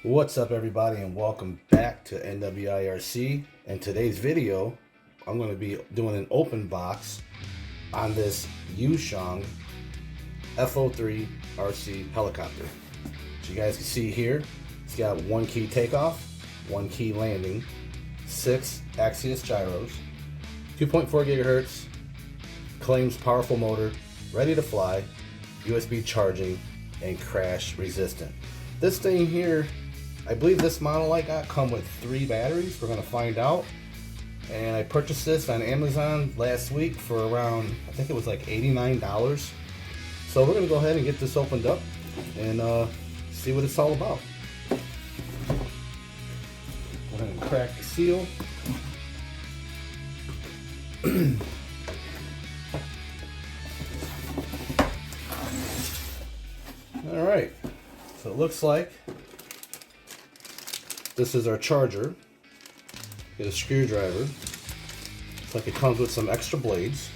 What's up everybody, and welcome back to NWIRC. In today's video, I'm going to be doing an open box on this YU Xiang F03 RC helicopter. As you guys can see here, it's got 1 key takeoff, 1 key landing, 6 Axius gyros, 2.4 gigahertz, claims powerful motor, ready to fly, USB charging, and crash resistant. This thing here, I believe this model I got come with 3 batteries. We're going to find out. And I purchased this on Amazon last week for around, I think it was like $89. So we're going to go ahead and get this opened up and see what it's all about. Go ahead and crack the seal. Alright, so it looks like this is our charger. Get a screwdriver. Looks like it comes with some extra blades.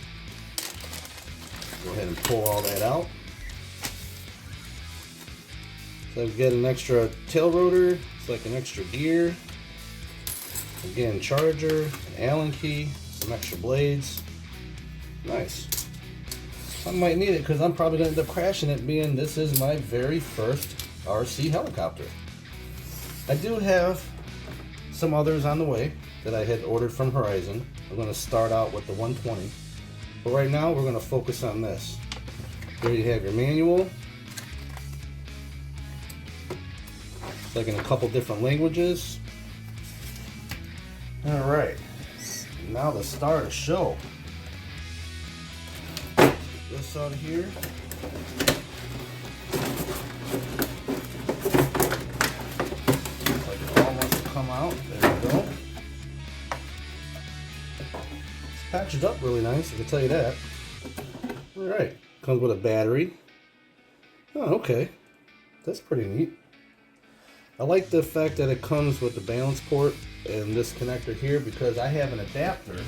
Go ahead and pull all that out. So we get an extra tail rotor. It's like an extra gear. Again, charger, an Allen key, some extra blades. Nice. I might need it because I'm probably going to end up crashing it, being this is my very first RC helicopter. I do have some others on the way that I had ordered from Horizon. I'm going to start out with the 120, but right now we're going to focus on this. Here you have your manual. It's like in a couple different languages. Alright, now the start of the show. This out of here. Like it all wants to come out. There we go. It's packaged up really nice, I can tell you that. Alright, comes with a battery. Oh, okay. That's pretty neat. I like the fact that it comes with the balance port and this connector here, because I have an adapter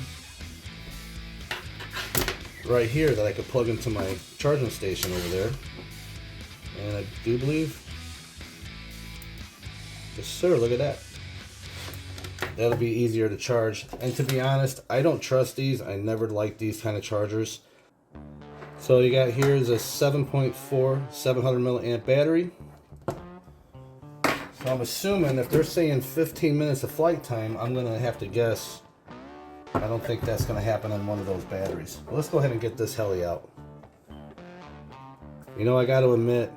right here that I could plug into my charging station over there. And I do believe, yes sir, look at that. That'll be easier to charge. And to be honest, I don't trust these. I never liked these kind of chargers. So you got here is a 7.4 700 milliamp battery. So I'm assuming if they're saying 15 minutes of flight time, I'm gonna have to guess. I don't think that's gonna happen on one of those batteries. Well, let's go ahead and get this heli out. You know, I gotta admit,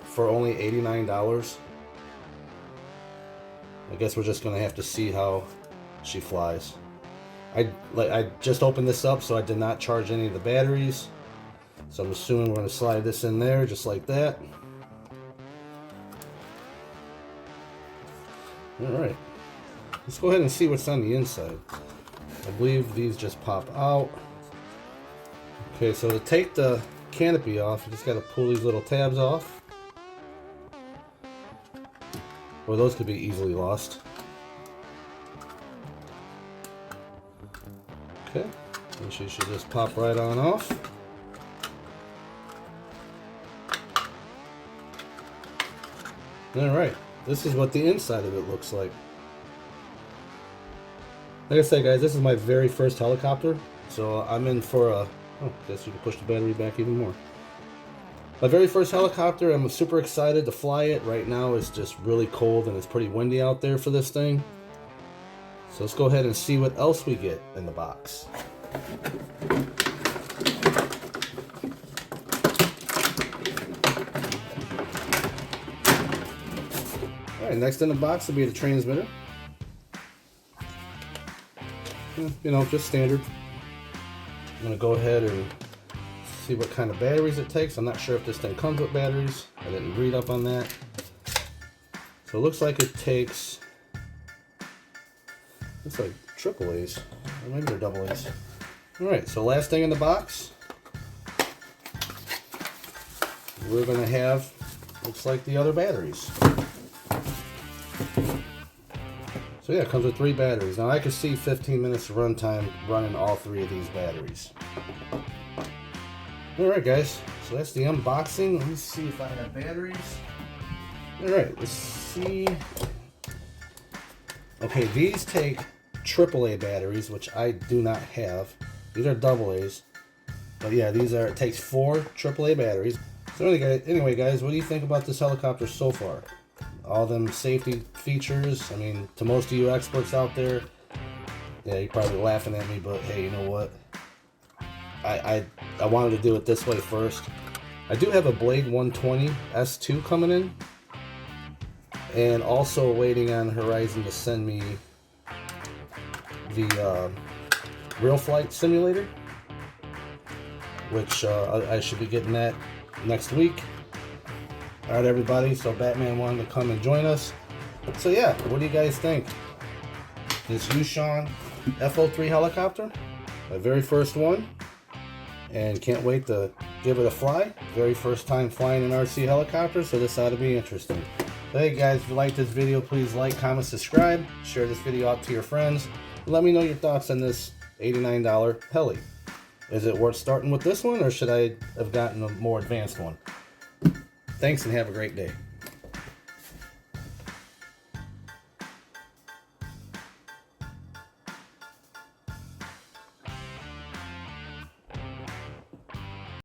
for only $89, I guess we're just gonna have to see how she flies. I just opened this up, so I did not charge any of the batteries. So I'm assuming we're gonna slide this in there just like that. Alright, let's go ahead and see what's on the inside. I believe these just pop out. Okay, so to take the canopy off, you just gotta pull these little tabs off. Or those could be easily lost. Okay, and she should just pop right on off. Alright, this is what the inside of it looks like. Like I said, guys, this is my very first helicopter, so I'm in for a... Oh, I guess you can push the battery back even more. My very first helicopter, I'm super excited to fly it. Right now it's just really cold and it's pretty windy out there for this thing. So let's go ahead and see what else we get in the box. Alright, next in the box will be the transmitter. You know, just standard. I'm gonna go ahead and see what kind of batteries it takes. I'm not sure if this thing comes with batteries. I didn't read up on that. So it looks like it takes, it's like triple A's, or maybe they're double A's. Alright, so last thing in the box, we're gonna have, looks like the other batteries. So yeah, it comes with 3 batteries. Now I can see 15 minutes of runtime running all 3 of these batteries. Alright guys, so that's the unboxing. Let me see if I have batteries. Alright, let's see. Okay, these take AAA batteries, which I do not have. These are AA's. But yeah, it takes 4 AAA batteries. So anyway, guys, what do you think about this helicopter so far? All them safety features. I mean, to most of you experts out there, yeah, you're probably laughing at me, but hey, you know what? I wanted to do it this way first. I do have a Blade 120 S2 coming in, and also waiting on Horizon to send me the real flight simulator, which I should be getting that next week. All right, everybody, so Batman wanted to come and join us. So yeah, what do you guys think? This YU Xiang F03 helicopter, my very first one, and can't wait to give it a fly. Very first time flying an RC helicopter, so this ought to be interesting. So hey guys, if you like this video, please like, comment, subscribe, share this video out to your friends. Let me know your thoughts on this $89 heli. Is it worth starting with this one, or should I have gotten a more advanced one? Thanks and have a great day.